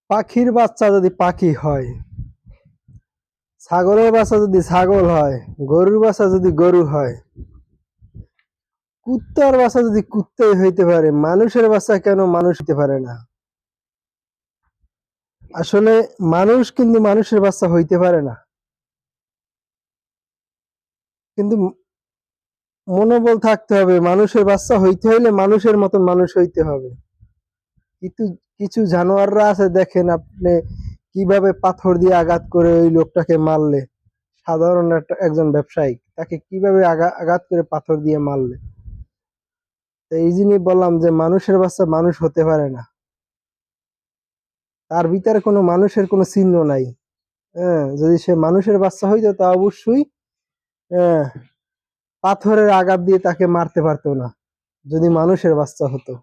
পাখির বাচ্চা যদি পাখি হয়, ছাগলের বাচ্চা যদি ছাগল হয়, গরুর বাচ্চা যদি গরু হয়, কুত্তার বাচ্চা যদি কুত্তাই হইতে পারে, মানুষের বাচ্চা কেন মানুষ হইতে পারে না? আসলে মানুষ কিন্তু মানুষের বাচ্চা হইতে পারে না, কিন্তু মনোবল থাকতে হবে। মানুষের বাচ্চা হইতে হইলে মানুষের মতন মানুষ হইতে হবে। কিন্তু কিছু জানোয়াররা আছে, দেখেন আপনি কিভাবে পাথর দিয়ে আঘাত করে ওই লোকটাকে মারলে, সাধারণ একজন ব্যবসায়ী তাকে কিভাবে আঘাত করে পাথর দিয়ে মারলে। তো এই জন্যই বললাম যে মানুষের বাচ্চা মানুষ হতে পারে না, তার ভিতরে কোনো মানুষের কোনো চিহ্ন নাই। হ্যাঁ, যদি সে মানুষের বাচ্চা হইতো তা অবশ্যই হ্যাঁ পাথরের আঘাত দিয়ে তাকে মারতে পারতো না, যদি মানুষের বাচ্চা হতো।